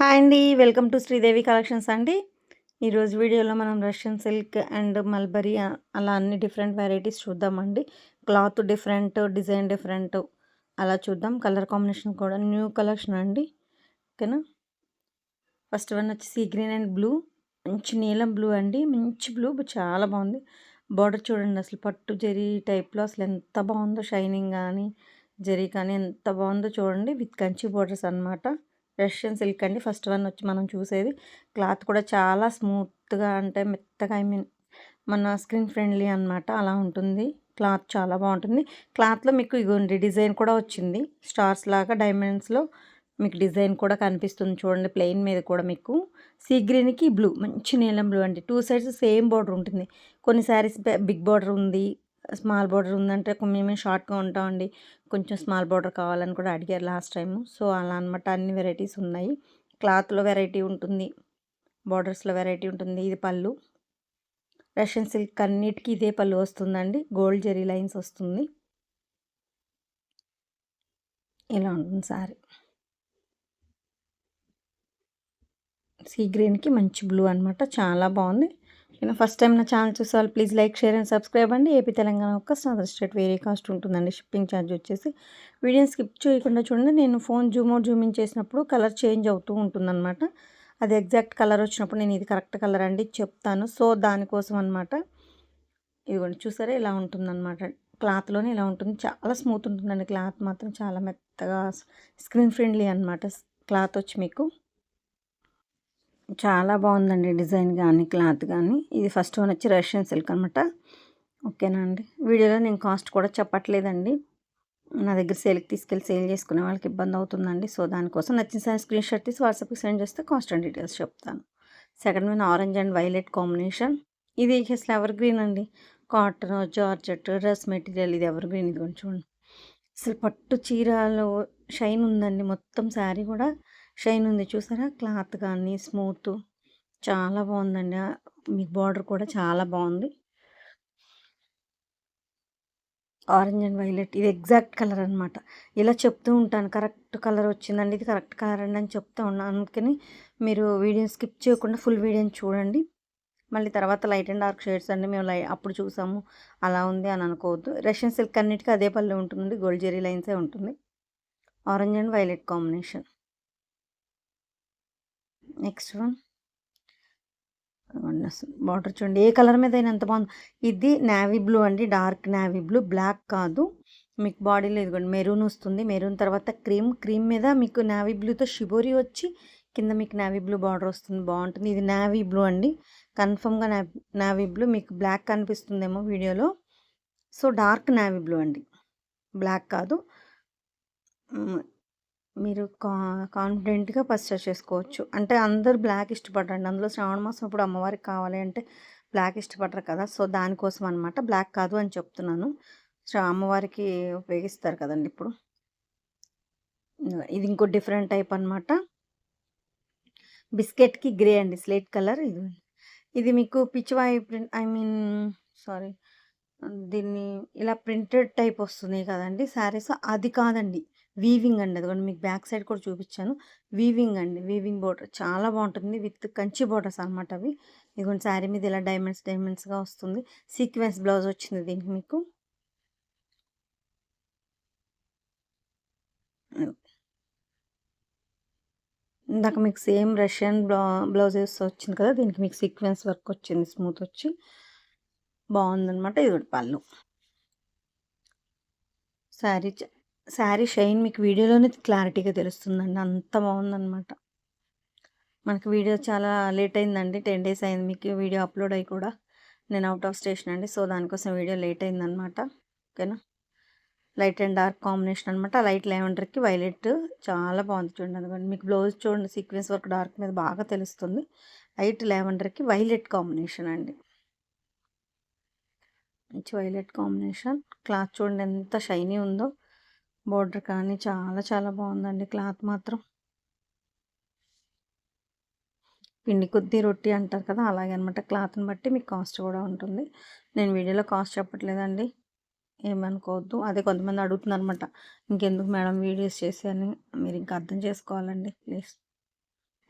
Hi అండి. Welcome to Sridevi collections అండి. ఈరోజు వీడియోలో మనం రష్యన్ సిల్క్ అండ్ మల్బరీ అలా అన్ని డిఫరెంట్ వెరైటీస్ చూద్దామండి. క్లాత్ డిఫరెంట్, డిజైన్ డిఫరెంట్ అలా చూద్దాం. కలర్ కాంబినేషన్ కూడా న్యూ కలెక్షన్ అండి. ఓకేనా. ఫస్ట్ వన్ వచ్చి సీ గ్రీన్ అండ్ బ్లూ, మంచి నీలం బ్లూ అండి. మంచి బ్లూ చాలా బాగుంది. బార్డర్ చూడండి, అసలు పట్టు జరీ టైప్లో అసలు ఎంత బాగుందో, షైనింగ్ కానీ జరీ కానీ ఎంత బాగుందో చూడండి. విత్ కంచి బార్డర్స్ అనమాట. రష్యన్ సిల్క్ అండి. ఫస్ట్ వన్ వచ్చి మనం చూసేది. క్లాత్ కూడా చాలా స్మూత్గా, అంటే మెత్తగా, మన స్కిన్ ఫ్రెండ్లీ అనమాట. అలా ఉంటుంది. క్లాత్ చాలా బాగుంటుంది. క్లాత్లో మీకు ఇగోండి డిజైన్ కూడా వచ్చింది. స్టార్స్ లాగా డైమండ్స్లో మీకు డిజైన్ కూడా కనిపిస్తుంది చూడండి. ప్లెయిన్ మీద కూడా మీకు సీ గ్రీన్కి బ్లూ, మంచి నీలం బ్లూ అండి. టూ సైడ్స్ సేమ్ బార్డర్ ఉంటుంది. కొన్ని శారీస్ బిగ్ బార్డర్ ఉంది, స్మాల్ బార్డర్ ఉందంటే మేము షార్ట్గా ఉంటామండి, కొంచెం స్మాల్ బార్డర్ కావాలని కూడా అడిగారు లాస్ట్ టైము. సో అలా అనమాట. అన్ని వెరైటీస్ ఉన్నాయి. క్లాత్లో వెరైటీ ఉంటుంది, బార్డర్స్లో వెరైటీ ఉంటుంది. ఇది పళ్ళు. రష్యన్ సిల్క్ అన్నిటికీ ఇదే పళ్ళు వస్తుందండి. గోల్డ్ జెరీ లైన్స్ వస్తుంది. ఇలా ఉంటుంది సారీ. సీ గ్రీన్కి మంచి బ్లూ అనమాట. చాలా బాగుంది. ఫస్ట్ టైం నా ఛానల్ చూసే వాళ్ళు please like, share and subscribe అండి. ఏపీ తెలంగాణ ఒక్క అదర్ స్టేట్ వేరే కాస్ట్ ఉంటుందండి. షిప్పింగ్ ఛార్జ్ వచ్చేసి. వీడియోని స్కిప్ చేయకుండా చూడండి. నేను phone Zoom out, Zoom in చేసినప్పుడు కలర్ చేంజ్ అవుతూ ఉంటుందన్నమాట. అది ఎగ్జాక్ట్ కలర్ వచ్చినప్పుడు నేను ఇది కరెక్ట్ కలర్ అండి చెప్తాను. సో దానికోసం అనమాట. ఇదిగోండి చూసారా, ఇలా ఉంటుందన్నమాట. క్లాత్లోనే ఇలా ఉంటుంది. చాలా స్మూత్ ఉంటుందండి. క్లాత్ మాత్రం చాలా మెత్తగా, స్క్రీన్ ఫ్రెండ్లీ అనమాట క్లాత్ వచ్చి మీకు. చాలా బాగుందండి డిజైన్ కానీ క్లాత్ కానీ. ఇది ఫస్ట్ వన్ వచ్చి రష్యన్ సిల్క్ అనమాట. ఓకేనా అండి. వీడియోలో నేను కాస్ట్ కూడా చెప్పట్లేదండి. నా దగ్గర సేల్కి తీసుకెళ్ళి సేల్ చేసుకునే వాళ్ళకి ఇబ్బంది అవుతుందండి. సో దానికోసం నచ్చిన సారీ స్క్రీన్ షాట్ తీసి వాట్సాప్కి సెండ్ చేస్తే కాస్ట్ అండ్ డీటెయిల్స్ చెప్తాను. Second one orange and violet combination. ఇది అసలు ఎవర్ గ్రీన్ అండి. కాటన్, జార్జెట్, డ్రెస్ మెటీరియల్, ఇది ఎవర్ గ్రీన్. ఇది కొంచెం చూడండి, అసలు పట్టు చీరలో షైన్ ఉందండి. మొత్తం శారీ కూడా షైన్ ఉంది. చూసారా, క్లాత్ కానీ స్మూత్ చాలా బాగుందండి. మీకు బార్డర్ కూడా చాలా బాగుంది. ఆరెంజ్ అండ్ వైలెట్, ఇది ఎగ్జాక్ట్ కలర్ అనమాట. ఇలా చెప్తూ ఉంటాను, కరెక్ట్ కలర్ వచ్చిందండి, ఇది కరెక్ట్ కలర్ అండి అని చెప్తూ ఉన్నాను. అందుకని మీరు వీడియో స్కిప్ చేయకుండా ఫుల్ వీడియోని చూడండి. మళ్ళీ తర్వాత లైట్ అండ్ డార్క్ షేడ్స్ అండి మేము అప్పుడు చూసాము అలా ఉంది అని అనుకోవద్దు. రష్యన్ సిల్క్ అన్నిటికీ అదే పళ్ళు ఉంటుంది. గోల్డ్ జెరీ లైన్సే ఉంటుంది. Orange and violet combination. Next one border చూడండి, ఏ కలర్ మీద అయినా ఎంత బాగుంది. ఇది నావీ బ్లూ అండి, డార్క్ నావీ బ్లూ, బ్లాక్ కాదు. మీకు బాడీలో ఇదిగోండి మెరూన్ వస్తుంది. మెరూన్ తర్వాత క్రీమ్, క్రీమ్ మీద మీకు నావీ బ్లూతో షిబోరి వచ్చి కింద మీకు నావీ బ్లూ బార్డర్ వస్తుంది. బాగుంటుంది. ఇది నావీ బ్లూ అండి, కన్ఫర్మ్గా నావీ బ్లూ. మీకు బ్లాక్ కనిపిస్తుందేమో వీడియోలో. సో డార్క్ నావీ బ్లూ అండి, బ్లాక్ కాదు. మీరు కాన్ఫిడెంట్గా పర్చేస్ చేసుకోవచ్చు. అంటే అందరూ బ్లాక్ ఇష్టపడరండి. అందులో శ్రావణ మాసం ఇప్పుడు అమ్మవారికి కావాలి అంటే బ్లాక్ ఇష్టపడరు కదా. సో దానికోసం అనమాట బ్లాక్ కాదు అని చెప్తున్నాను. అమ్మవారికి ఉపయోగిస్తారు కదండి ఇప్పుడు. ఇది ఇంకో డిఫరెంట్ టైప్ అనమాట. బిస్కెట్కి గ్రే అండి, స్లేట్ కలర్. ఇది మీకు పిచ్చివాయి ప్రింట్, ఐ మీన్ సారీ, దీన్ని ఇలా ప్రింటెడ్ టైప్ వస్తున్నాయి కదండి శారీస్, అది కాదండి. వీవింగ్ అండి. అదిగోండి మీకు బ్యాక్ సైడ్ కూడా చూపించాను. వీవింగ్ అండి, వీవింగ్ బోర్డర్ చాలా బాగుంటుంది. విత్ కంచి బోర్డర్స్ అనమాట అవి. ఇదిగోండి శారీ మీద ఇలా డైమండ్స్ డైమండ్స్గా వస్తుంది. సీక్వెన్స్ బ్లౌజ్ వచ్చింది దీనికి మీకు. ఇందాక మీకు సేమ్ రష్యన్ బ్లౌజెస్ వచ్చింది కదా, దీనికి మీకు సీక్వెన్స్ వర్క్ వచ్చింది, స్మూత్ వచ్చి బాగుందనమాట. ఇది పళ్ళు. శారీ షైన్ మీకు వీడియోలోనే క్లారిటీగా తెలుస్తుందండి, అంత బాగుందనమాట. మనకి వీడియో చాలా లేట్ అయిందండి, 10 days అయింది మీకు వీడియో అప్లోడ్ అయ్యి కూడా. నేను అవుట్ ఆఫ్ స్టేషన్ అండి. సో దానికోసం వీడియో లేట్ అయిందనమాట. ఓకేనా. లైట్ అండ్ డార్క్ కాంబినేషన్ అనమాట. లైట్ లెవెండర్కి వైలెట్ చాలా బాగుంది చూడండి. అందుకని మీకు బ్లౌజ్ చూడండి, సీక్వెన్స్ వర్క్ డార్క్ మీద బాగా తెలుస్తుంది. లైట్ లెవెండర్కి వైలెట్ కాంబినేషన్ అండి, మంచి వైలెట్ కాంబినేషన్. క్లాత్ చూడండి ఎంత షైనీ ఉందో. బోర్డర్ కానీ చాలా చాలా బాగుందండి. క్లాత్ మాత్రం పిండి కొద్దీ రొట్టి అంటారు కదా, అలాగే అనమాట. క్లాత్ని బట్టి మీకు కాస్ట్ కూడా ఉంటుంది. నేను వీడియోలో కాస్ట్ చెప్పట్లేదండి, ఏమనుకోవద్దు. అదే కొంతమంది అడుగుతున్నారు అనమాట, ఇంకెందుకు మేడం వీడియోస్ చేసి అని. మీరు ఇంకా అర్థం చేసుకోవాలండి ప్లీజ్.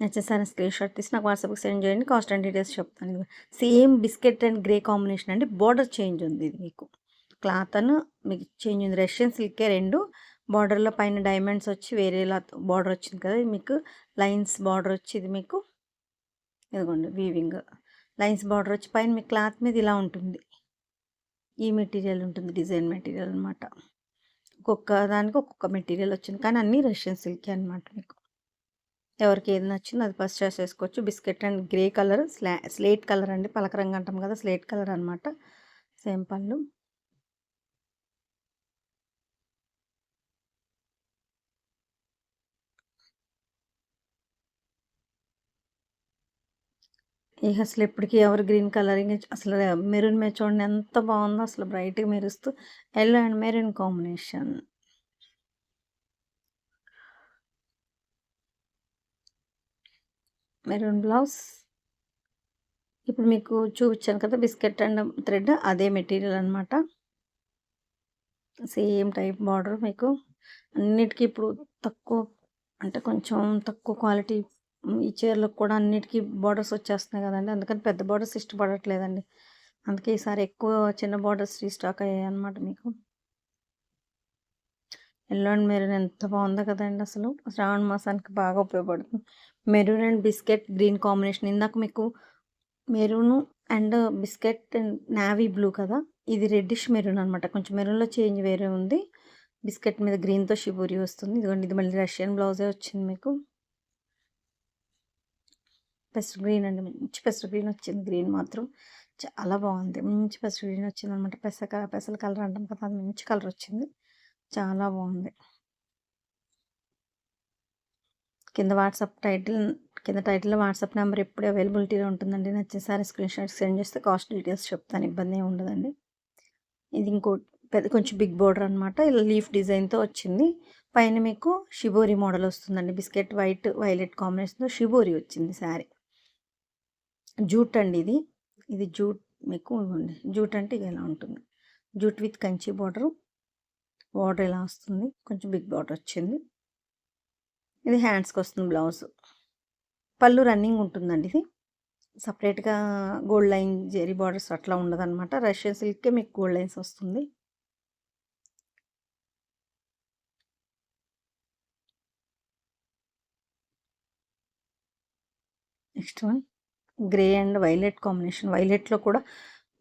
నచ్చేసారి స్క్రీన్ షాట్ తీసి నాకు వాట్సాప్కి సెండ్ చేయండి. కాస్ట్ అండ్ డీటెయిల్స్ చెప్తాను. ఇది same biscuit and grey combination అండి. బోర్డర్ చేంజ్ ఉంది ఇది మీకు. క్లాత్ అను మీకు చేంజ్ ఉంది. రష్యన్ సిల్కే 2 బార్డర్‌లో పైన డైమండ్స్ వచ్చి వేరేలా బార్డర్ వచ్చింది కదా! ఇది మీకు లైన్స్ బార్డర్ వచ్చి ఇది మీకు ఇదిగోండి వీవింగ్. లైన్స్ బార్డర్ వచ్చి పైన మీకు క్లాత్ మీద ఇలా ఉంటుంది. ఈ మెటీరియల్ ఉంటుంది. డిజైన్ మెటీరియల్ అనమాట. ఒక్కొక్క దానికి ఒక్కొక్క మెటీరియల్ వచ్చింది. కానీ అన్నీ రష్యన్ సిల్కే అనమాట మీకు. ఎవరికి ఏది నచ్చిందో అది ఫస్ట్ చాయిస్ చేసుకోవచ్చు. Biscuit and grey colour slate colour అండి. పలక రంగు అంటాం కదా! స్లేట్ కలర్ అనమాట. సేమ్ పళ్ళు. ఇక అసలు ఎప్పటికి ఎవర్ గ్రీన్ కలరింగ్ అసలు మెరూన్ మీద చూడండి ఎంత బాగుందో అసలు బ్రైట్‌గా మెరుస్తూ yellow and maroon combination. Maroon blouse. ఇప్పుడు మీకు చూపించాను కదా! బిస్కెట్ అండ్ థ్రెడ్ అదే మెటీరియల్ అనమాట. సేమ్ టైప్ బార్డర్ మీకు అన్నిటికీ ఇప్పుడు తక్కువ అంటే కొంచెం తక్కువ క్వాలిటీ ఈ చీరలకు కూడా అన్నిటికీ బార్డర్స్ వచ్చేస్తున్నాయి కదండి. అందుకని పెద్ద బార్డర్స్ ఇష్టపడట్లేదండి. అందుకే ఈసారి ఎక్కువ చిన్న బార్డర్స్ రీస్టాక్ అయ్యాయి అనమాట మీకు. యెల్లో అండ్ మెరూన్ ఎంత బాగుందో కదండి అసలు. శ్రావణ మాసానికి బాగా ఉపయోగపడుతుంది. Maroon and biscuit green combination. ఇందాక మీకు maroon and biscuit and navy blue కదా! ఇది రెడ్డిష్ మెరూన్ అనమాట. కొంచెం మెరూన్‌లో చేంజ్ వేరే ఉంది. బిస్కెట్ మీద గ్రీన్‌తో షిబోరి వస్తుంది. ఇదిగోండి ఇది మళ్ళీ రష్యన్ బ్లౌజే వచ్చింది మీకు. పెస్టల్ గ్రీన్ అండి. మంచి పెస్టల్ గ్రీన్ వచ్చింది. గ్రీన్ మాత్రం చాలా బాగుంది. మంచి పెస్టల్ గ్రీన్ వచ్చిందనమాట. పెసల కలర్ అంటాం కదా! అది మంచి కలర్ వచ్చింది. చాలా బాగుంది. కింద టైటిల్‌లో వాట్సాప్ నెంబర్ ఎప్పుడు అవైలబిలిటీలో ఉంటుందండి. నచ్చిన సారీ స్క్రీన్ షాట్ సెండ్ చేస్తే కాస్ట్ డీటెయిల్స్ చెప్తాను. ఇబ్బంది ఏమి ఉండదండి. ఇది ఇంకోటి కొంచెం బిగ్ బోర్డర్ అనమాట. ఇలా లీఫ్ డిజైన్‌తో వచ్చింది. పైన మీకు షిబోరి మోడల్ వస్తుందండి. బిస్కెట్ వైట్, వైలెట్ కాంబినేషన్‌తో షిబోరి వచ్చింది శారీ. జూట్ అండి ఇది. ఇది జూట్ మీకు ఇవ్వండి. జూట్ అంటే ఇది ఎలా ఉంటుంది. Jute with Kanchi border. Border ఇలా వస్తుంది. కొంచెం బిగ్ బార్డర్ వచ్చింది. ఇది హ్యాండ్స్‌కి వస్తుంది బ్లౌజ్. పళ్ళు రన్నింగ్ ఉంటుందండి ఇది. సెపరేట్‌గా గోల్డ్ లైన్ జెరీ బార్డర్స్ అట్లా ఉండదనమాట. రష్యన్ సిల్క్‌కే మీకు గోల్డ్ లైన్స్ వస్తుంది. Next one grey and violet combination. వైలెట్‌లో కూడా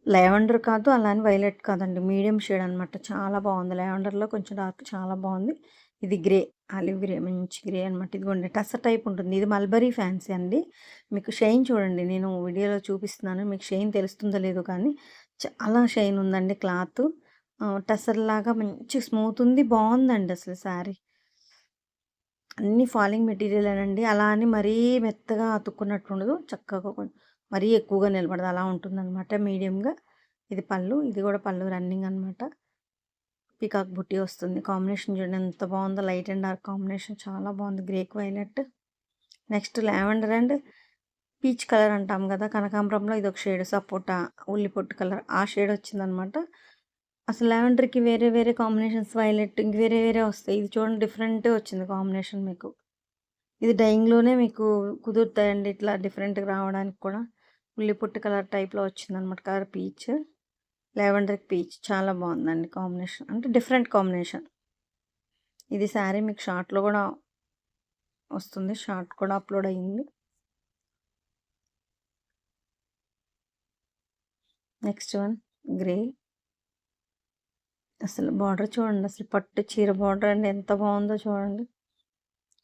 లావెండర్ కాదు, అలా అని వైలెట్ కాదండి. మీడియం షేడ్ అనమాట. చాలా బాగుంది. లావెండర్‌లో కొంచెం డార్క్ చాలా బాగుంది. ఇది గ్రే, ఆలివ్ గ్రే మంచి గ్రే అనమాట. ఇదిగోండి టసర్ టైప్ ఉంటుంది. ఇది మల్బరీ ఫ్యాన్సీ అండి. మీకు షైన్ చూడండి. నేను వీడియోలో చూపిస్తున్నాను. మీకు షైన్ తెలుస్తుందో లేదో కానీ చాలా షైన్ ఉందండి క్లాత్. టసర్ లాగా మంచి స్మూత్ ఉంది. బాగుందండి అసలు శారీ. అన్నీ ఫాలింగ్ మెటీరియలేనండి. అలా అని మరీ మెత్తగా అతుక్కున్నట్టు ఉండదు. చక్కగా మరీ ఎక్కువగా నిలబడదు. అలా ఉంటుందనమాట మీడియంగా. ఇది పళ్ళు. ఇది కూడా పళ్ళు రన్నింగ్ అనమాట. పీకాక్ బుట్టి వస్తుంది. కాంబినేషన్ చూడండి ఎంత బాగుందో. లైట్ అండ్ డార్క్ కాంబినేషన్ చాలా బాగుంది. Greek violet. Next lavender and peach colour అంటాం కదా! కనకాంబరంలో ఇదొక షేడ్ సపోటా, ఉల్లి పొట్టు కలర్ ఆ షేడ్ వచ్చిందనమాట. అసలు లావెండర్‌కి వేరే వేరే కాంబినేషన్స్ వైలెట్ ఇంక వేరే వేరే వస్తాయి. ఇది చూడండి డిఫరెంట్ వచ్చింది కాంబినేషన్ మీకు. ఇది డైయింగ్‌లోనే మీకు కుదురుతాయండి ఇట్లా డిఫరెంట్‌గా రావడానికి కూడా. ఉల్లి పొట్టు కలర్ టైప్‌లో వచ్చిందనమాట. Colour peach. లావెండర్‌కి పీచ్ చాలా బాగుందండి కాంబినేషన్. అంటే డిఫరెంట్ కాంబినేషన్. ఇది శారీ మీకు షార్ట్‌లో కూడా వస్తుంది. షార్ట్ కూడా అప్లోడ్ అయ్యింది. Next one grey. అసలు బార్డర్ చూడండి. అసలు పట్టు చీర బార్డర్ అండి ఎంత బాగుందో చూడండి.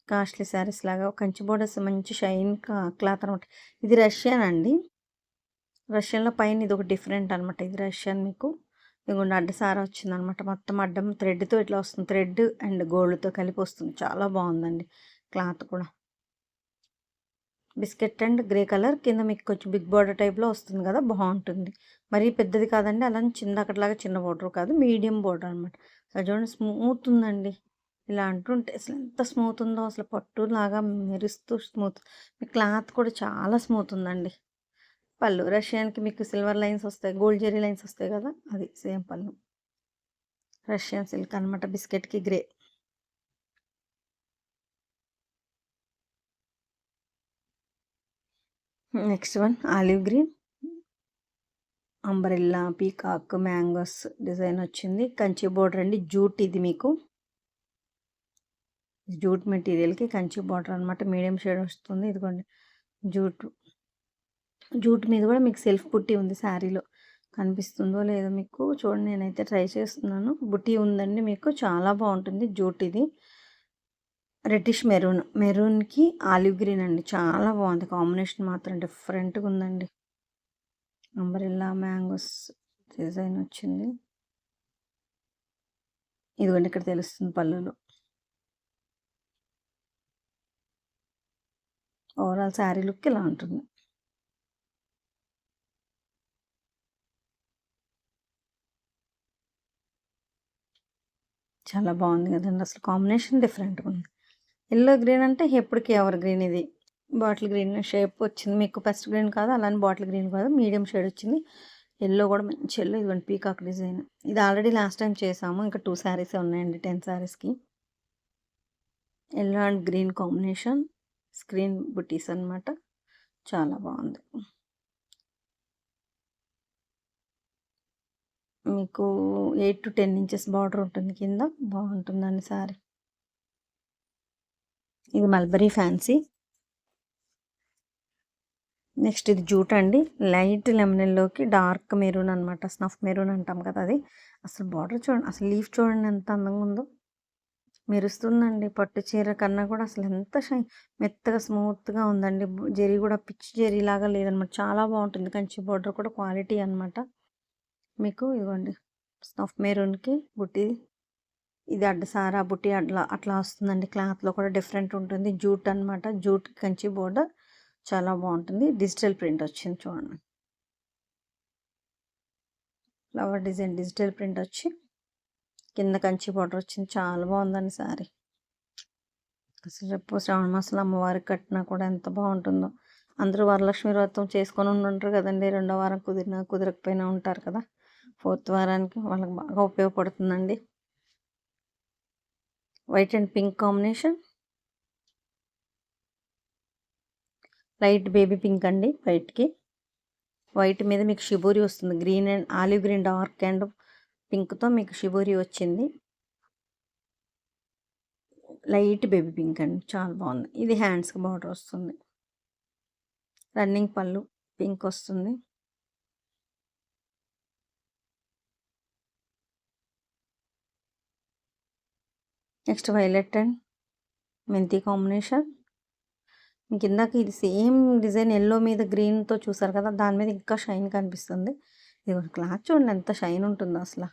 కాస్ట్లీ శారీస్ లాగా కంచి బోర్డర్స్ మంచి షైన్ క్లాత్ అనమాట. ఇది రష్యన్ అండి. రష్యన్‌లో పైన ఇదొక డిఫరెంట్ అనమాట. ఇది రష్యన్ మీకు. ఇదిగోండి అడ్డసార వచ్చిందనమాట. మొత్తం అడ్డం థ్రెడ్‌తో ఇట్లా వస్తుంది. థ్రెడ్ అండ్ గోల్డ్‌తో కలిపి వస్తుంది. చాలా బాగుందండి క్లాత్ కూడా. బిస్కెట్ అండ్ గ్రే కలర్ కింద మీకు కొంచెం బిగ్ బార్డర్ టైప్‌లో వస్తుంది కదా! బాగుంటుంది. మరీ పెద్దది కాదండి. అలానే చిన్నకట్లాగా చిన్న బార్డర్ కాదు. మీడియం బార్డర్ అనమాట. అసలు చూడండి స్మూత్ ఉందండి. ఇలా అంటుంటే అసలు ఎంత స్మూత్ ఉందో అసలు పట్టులాగా మెరుస్తూ స్మూత్. మీ క్లాత్ కూడా చాలా స్మూత్ ఉందండి. పళ్ళు రష్యన్‌కి మీకు సిల్వర్ లైన్స్ వస్తాయి. గోల్డ్ జెరీ లైన్స్ వస్తాయి కదా! అది సేమ్ పళ్ళు. రష్యన్ సిల్క్ అనమాట. బిస్కెట్‌కి grey. Next one olive green, umbrella, peacock, mangoes design వచ్చింది. కంచి బోర్డర్ అండి. జూట్ ఇది మీకు జూట్ మెటీరియల్కి కంచి బోర్డర్ అనమాట. మీడియం షేడ్ వస్తుంది. ఇదిగోండి జూట్. జూట్ మీద కూడా మీకు సెల్ఫ్ బుట్టి ఉంది. శారీలో కనిపిస్తుందో లేదో మీకు చూడండి. నేనైతే ట్రై చేస్తున్నాను. బుట్టి ఉందండి మీకు. చాలా బాగుంటుంది జూట్ ఇది. రెడ్డిష్ మెరూన్, మెరూన్కి ఆలివ్ గ్రీన్ అండి. చాలా బాగుంది కాంబినేషన్, మాత్రం డిఫరెంట్గా ఉందండి. అంబ్రెల్లా మ్యాంగోస్ డిజైన్ వచ్చింది. ఇదిగోండి ఇక్కడ తెలుస్తుంది పళ్ళులో. ఓవరాల్ శారీ లుక్ ఇలా ఉంటుంది. చాలా బాగుంది కదండి. అసలు కాంబినేషన్ డిఫరెంట్గా ఉంది. ఎల్లో గ్రీన్ అంటే ఎప్పటికీ ఎవర్ గ్రీన్ ఇది. బాటిల్ గ్రీన్ షేప్ వచ్చింది మీకు. పెస్ట్ గ్రీన్ కాదు, అలానే బాటిల్ గ్రీన్ కాదు, మీడియం షేడ్ వచ్చింది. ఎల్లో కూడా మంచి ఎల్లో. ఇదిగోండి పీకాక్ డిజైన్. ఇది ఆల్రెడీ లాస్ట్ టైం చేసాము. ఇంకా 2 శారీసే ఉన్నాయండి 10 శారీస్కి. Yellow and green combination, screen బుటీస్ అనమాట. చాలా బాగుంది. మీకు 8 to 10 ఇంచెస్ బార్డర్ ఉంటుంది కింద. బాగుంటుందండి శారీ. ఇది మల్బరీ ఫ్యాన్సీ. నెక్స్ట్ ఇది జూట్ అండి. లైట్ లెమనెల్లోకి డార్క్ మెరూన్ అనమాట. స్నఫ్ మెరూన్ అంటాం కదా అది. అసలు బార్డర్ చూడండి, అసలు లీఫ్ చూడండి ఎంత అందంగా ఉందో. మెరుస్తుందండి. పట్టు చీర కన్నా కూడా అసలు ఎంత మెత్తగా స్మూత్గా ఉందండి. జరీ కూడా పిచ్ జరీ లాగా లేదనమాట. చాలా బాగుంటుంది. కంచి బార్డర్ కూడా క్వాలిటీ అనమాట. మీకు ఇదిగోండి స్నఫ్ మెరూన్కి బుట్టి. ఇది అడ్డసారా బుట్టి అట్లా అట్లా వస్తుందండి. క్లాత్లో కూడా డిఫరెంట్ ఉంటుంది. జూట్ అనమాట. జూట్ కంచి బోర్డర్ చాలా బాగుంటుంది. డిజిటల్ ప్రింట్ వచ్చింది చూడండి. ఫ్లవర్ డిజైన్ డిజిటల్ ప్రింట్ వచ్చి కింద కంచి బార్డర్ వచ్చింది. చాలా బాగుందండి శారీ. అసలు రేపు శ్రావణ మాసంలో అమ్మవారికి కట్టినా కూడా ఎంత బాగుంటుందో. అందరూ వరలక్ష్మి వ్రతం చేసుకొని ఉంటారు కదండి. 2వ వారం కుదిరినా కుదరకపోయినా ఉంటారు కదా. 4th వారానికి వాళ్ళకి బాగా ఉపయోగపడుతుందండి. White and pink combination. Light baby pink అండి. వైట్ మీద మీకు షిబోరి వస్తుంది. Green and olive green dark and పింక్తో మీకు షిబోరి వచ్చింది. లైట్ బేబీ పింక్ అండి. చాలా బాగుంది. ఇది హ్యాండ్స్కి బార్డర్ వస్తుంది. రన్నింగ్ పళ్ళు పింక్ వస్తుంది. నెక్స్ట్ వైలెట్ అండ్ మెంతి కాంబినేషన్. మీకు ఇందాక ఇది సేమ్ డిజైన్ ఎల్లో మీద గ్రీన్తో చూసారు కదా, దాని మీద ఇంకా షైన్ కనిపిస్తుంది. ఇది క్లాత్ చూడండి ఎంత షైన్ ఉంటుందో అసలు.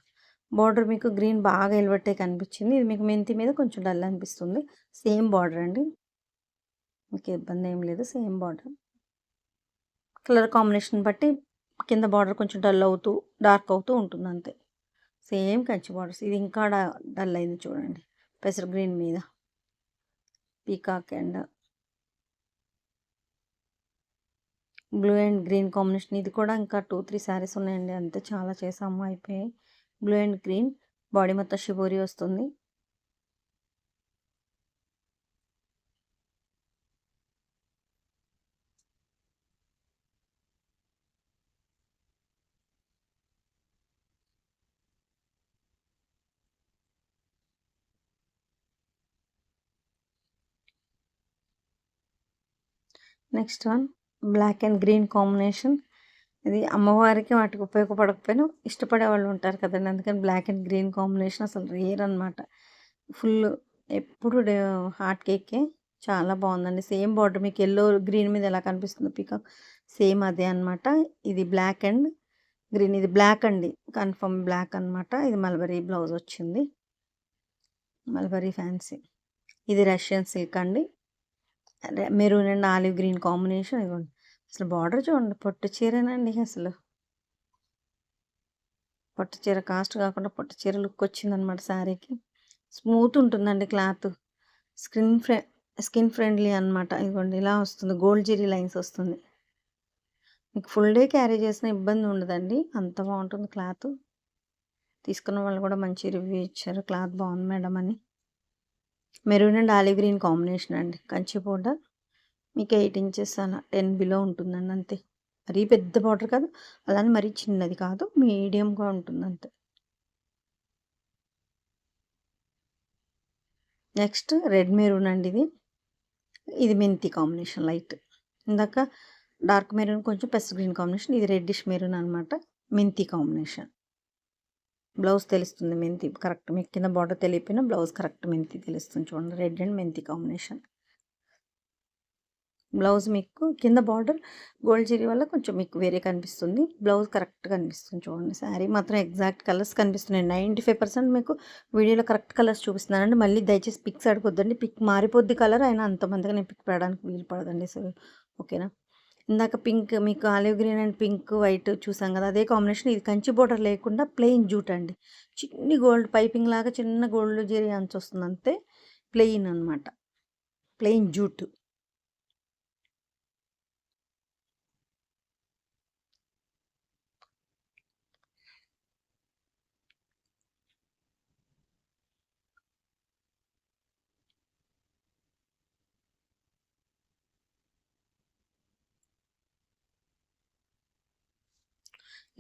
బార్డర్ మీకు గ్రీన్ బాగా ఎలివట్టే కనిపించింది. ఇది మీకు మెంతి మీద కొంచెం డల్ అనిపిస్తుంది. సేమ్ బార్డర్ అండి. మీకు ఇబ్బంది ఏం లేదు. Same border. కలర్ కాంబినేషన్ బట్టి కింద బార్డర్ కొంచెం డల్ అవుతూ డార్క్ అవుతూ ఉంటుంది అంతే. Same Kanchi borders. ఇది ఇంకా డల్ అయింది చూడండి. పెసర్ గ్రీన్ మీద peacock and blue and green combination. ఇది కూడా ఇంకా 2-3 శారీస్ ఉన్నాయండి. అంతే, చాలా చేసాము, అయిపోయాయి. బ్లూ అండ్ గ్రీన్ బాడీ మొత్తం షిబోరి వస్తుంది. Next one black and green combination. ఇది అమ్మవారికి వాటికి ఉపయోగపడకపోయినా ఇష్టపడే వాళ్ళు ఉంటారు కదండి. అందుకని బ్లాక్ అండ్ గ్రీన్ కాంబినేషన్ అసలు రేర్ అనమాట. ఫుల్ ఎప్పుడు హార్ట్ కేకే. చాలా బాగుందండి. సేమ్ బార్డర్ మీకు ఎల్లో గ్రీన్ మీద ఎలా కనిపిస్తుందో పీకాక్, సేమ్ అదే అనమాట. ఇది బ్లాక్ అండ్ గ్రీన్. ఇది బ్లాక్ అండి, కన్ఫర్మ్ బ్లాక్ అనమాట. ఇది మల్బరీ బ్లౌజ్ వచ్చింది. Mulberry fancy. ఇది రష్యన్ సిల్క్ అండి. Maroon and olive green combination. ఇవ్వండి అసలు బార్డర్ చూడండి. పట్టు చీరేనండి. అసలు పట్టు చీర కాస్ట్ కాకుండా పట్టు చీర లుక్ వచ్చిందనమాట శారీకి. స్మూత్ ఉంటుందండి క్లాత్. స్కిన్ ఫ్రెండ్లీ అనమాట. ఇదిగోండి ఇలా వస్తుంది. గోల్డ్ జెరీ లైన్స్ వస్తుంది. మీకు ఫుల్ డే క్యారీ చేసిన ఇబ్బంది ఉండదండి. అంత బాగుంటుంది క్లాత్. తీసుకున్న వాళ్ళు కూడా మంచి రివ్యూ ఇచ్చారు, క్లాత్ బాగుంది మేడం అని. Maroon and olive green combination అండి. కంచి బోర్డర్ మీకు 8 ఇంచెస్ అలా 10 బిలో ఉంటుందండి అంతే. మరీ పెద్ద బార్డర్ కాదు, అలానే మరీ చిన్నది కాదు, మీడియంగా ఉంటుంది అంతే. నెక్స్ట్ రెడ్ మెరూన్ అండి ఇది. ఇది మెంతి కాంబినేషన్ లైట్. ఇందాక డార్క్ మెరూన్ కొంచెం పెస్ట్ గ్రీన్ కాంబినేషన్. ఇది రెడ్డిష్ మెరూన్ అనమాట. మెంతి కాంబినేషన్. బ్లౌజ్ తెలుస్తుంది మెంతి కరెక్ట్. మీకు కింద బార్డర్ తెలియకపోయినా బ్లౌజ్ కరెక్ట్ మెంతి తెలుస్తుంది చూడండి. రెడ్ అండ్ మెంతి కాంబినేషన్. బ్లౌజ్ మీకు కింద బార్డర్ గోల్డ్ జరీ వల్ల కొంచెం మీకు వేరే కనిపిస్తుంది. బ్లౌజ్ కరెక్ట్గా కనిపిస్తుంది చూడండి. శారీ మాత్రం ఎగ్జాక్ట్ కలర్స్ కనిపిస్తున్నాయి. 95% మీకు వీడియోలో కరెక్ట్ కలర్స్ చూపిస్తున్నానండి. మళ్ళీ దయచేసి పిక్స్ అడగొద్దండి. పిక్ మారిపోద్ది కలర్ అయినా అంతమందిగా నేను పిక్ పెట్టడానికి వీలు పడదండి. సో ఓకేనా. ఇందాక పింక్ మీకు olive green and pink white చూసాం కదా, అదే కాంబినేషన్. ఇది కంచి బోర్డర్ లేకుండా ప్లెయిన్ జూట్ అండి. చిన్ని గోల్డ్ పైపింగ్ లాగా చిన్న గోల్డ్ జరీ అంచు వస్తుంది అంతే. ప్లెయిన్ అనమాట, plain jute.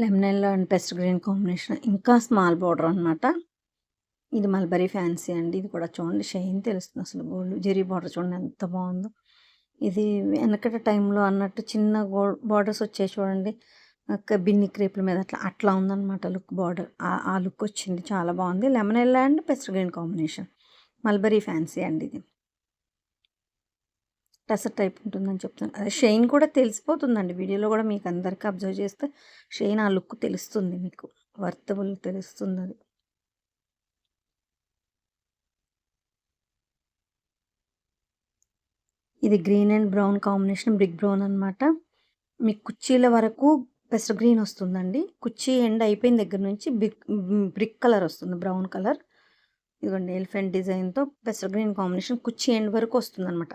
Lemon yellow and pest green combination, ఇంకా స్మాల్ బార్డర్ అనమాట. ఇది మల్బరీ ఫ్యాన్సీ అండి. ఇది కూడా చూడండి షైన్ తెలుస్తుంది అసలు. గోల్డ్ జెరీ బార్డర్ చూడండి ఎంత బాగుందో. ఇది వెనకటి టైంలో అన్నట్టు చిన్న బార్డర్స్ వచ్చాయి చూడండి, బిన్ని క్రేపుల మీద అట్లా అట్లా ఉందన్నమాట లుక్. బార్డర్ ఆ లుక్ వచ్చింది, చాలా బాగుంది. Lemon yellow and pest green combination, mulberry fancy అండి. ఇది టసర్ టైప్ ఉంటుందని చెప్తాను. అదే షైన్ కూడా తెలిసిపోతుందండి వీడియోలో కూడా. మీకు అందరికీ అబ్జర్వ్ చేస్తే షైన్ ఆ లుక్ తెలుస్తుంది మీకు, వర్తబుల్ తెలుస్తుంది అది. ఇది green and brown combination, brick brown అనమాట. మీకు కుర్చీల వరకు పెస్ట్ గ్రీన్ వస్తుందండి. కుర్చీ ఎండ్ అయిపోయిన దగ్గర నుంచి బ్రిక్ కలర్ వస్తుంది, బ్రౌన్ కలర్. ఇదిగోండి ఎలిఫెంట్ డిజైన్తో పెస్ట్ గ్రీన్ కాంబినేషన్ కుర్చీ ఎండ్ వరకు వస్తుంది అనమాట.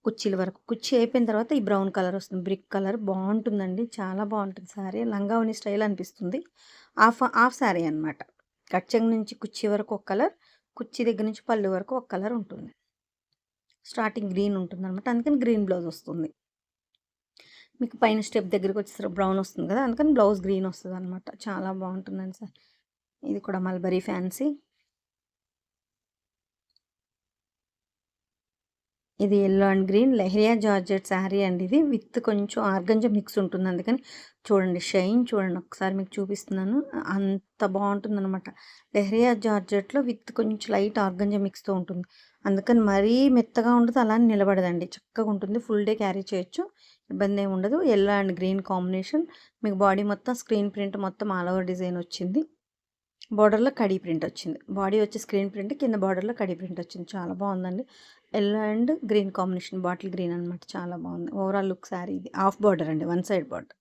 కుర్చీల వరకు, కుర్చీ అయిపోయిన తర్వాత ఈ బ్రౌన్ కలర్ వస్తుంది, బ్రిక్ కలర్. బాగుంటుందండి, చాలా బాగుంటుంది శారీ. లంగావని స్టైల్ అనిపిస్తుంది. హాఫ్ శారీ అనమాట. కచ్చంగ్ నుంచి కుర్చీ వరకు ఒక కలర్, కుర్చీ దగ్గర నుంచి పళ్ళు వరకు ఒక కలర్ ఉంటుంది. స్టార్టింగ్ గ్రీన్ ఉంటుంది అనమాట, అందుకని గ్రీన్ బ్లౌజ్ వస్తుంది. మీకు పైన స్టెప్ దగ్గరికి వచ్చేసరికి బ్రౌన్ వస్తుంది కదా, అందుకని బ్లౌజ్ గ్రీన్ వస్తుంది అనమాట. చాలా బాగుంటుందండి సార్. ఇది కూడా మల్బరీ ఫ్యాన్సీ. ఇది yellow and green leheriya georgette sari అండి. ఇది విత్ కొంచెం ఆర్గంజా మిక్స్ ఉంటుంది, అందుకని చూడండి షైన్ చూడండి ఒకసారి మీకు చూపిస్తున్నాను. అంత బాగుంటుందన్నమాట. లెహరియా జార్జెట్లో విత్ కొంచెం లైట్ ఆర్గంజా మిక్స్తో ఉంటుంది, అందుకని మరీ మెత్తగా ఉండదు, అలానే నిలబడదండి, చక్కగా ఉంటుంది. ఫుల్ డే క్యారీ చేయొచ్చు, ఇబ్బంది ఏమి ఉండదు. Yellow and green combination. మీకు బాడీ మొత్తం స్క్రీన్ ప్రింట్ మొత్తం ఆల్ ఓవర్ డిజైన్ వచ్చింది. బార్డర్లో కడీ ప్రింట్ వచ్చింది. బాడీ వచ్చి స్క్రీన్ ప్రింట్, కింద బార్డర్లో కడీ ప్రింట్ వచ్చింది. చాలా బాగుందండి. Yellow and green combination, bottle green అనమాట. చాలా బాగుంది ఓవరాల్ లుక్. శారీ ఇది హాఫ్ బార్డర్ అండి, వన్ సైడ్ బార్డర్.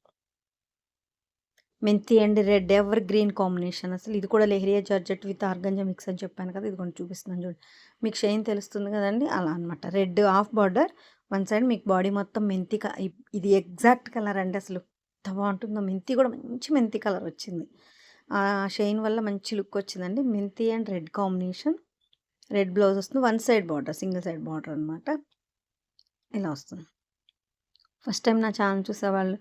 మెంతి and red evergreen combination. అసలు ఇది కూడా leheriya georgette with organza mix అని చెప్పాను కదా, ఇది కొంచెం చూపిస్తున్నాను చూడండి. మీకు షైన్ తెలుస్తుంది కదండి, అలా అనమాట. Red half border, one side మీకు బాడీ మొత్తం మెంతి. ఇది ఎగ్జాక్ట్ కలర్ అండి అసలు. ఎంత బాగుంటుందో. మెంతి కూడా మంచి మెంతి కలర్ వచ్చింది. ఆ షైన్ వల్ల మంచి లుక్ వచ్చిందండి. మెంతి and red combination. Red blouse వస్తుంది, one side border, single side border అనమాట. ఇలా వస్తుంది. ఫస్ట్ టైం నా ఛానల్ చూసేవాళ్ళు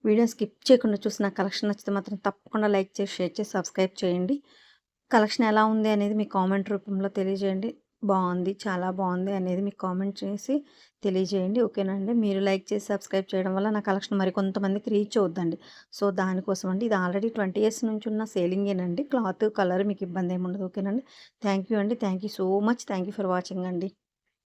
వీడియో స్కిప్ చేయకుండా చూసి నా కలెక్షన్ నచ్చితే మాత్రం తప్పకుండా లైక్ చేసి, షేర్ చేసి, సబ్స్క్రైబ్ చేయండి. కలెక్షన్ ఎలా ఉంది అనేది మీ కామెంట్ రూపంలో తెలియజేయండి. బాగుంది, చాలా బాగుంది అనేది మీకు కామెంట్ చేసి తెలియజేయండి. ఓకేనా అండి. మీరు లైక్ చేసి సబ్స్క్రైబ్ చేయడం వల్ల నా కలెక్షన్ మరి కొంతమందికి రీచ్ అవుద్దండి. సో దానికోసం అండి. ఇది ఆల్రెడీ 20 ఇయర్స్ నుంచి ఉన్న సేలింగేనండి. క్లాత్ కలర్ మీకు ఇబ్బంది ఏమి ఉండదు. ఓకేనండి. థ్యాంక్ యూ అండి. Thank you so much. Thank you for watching అండి.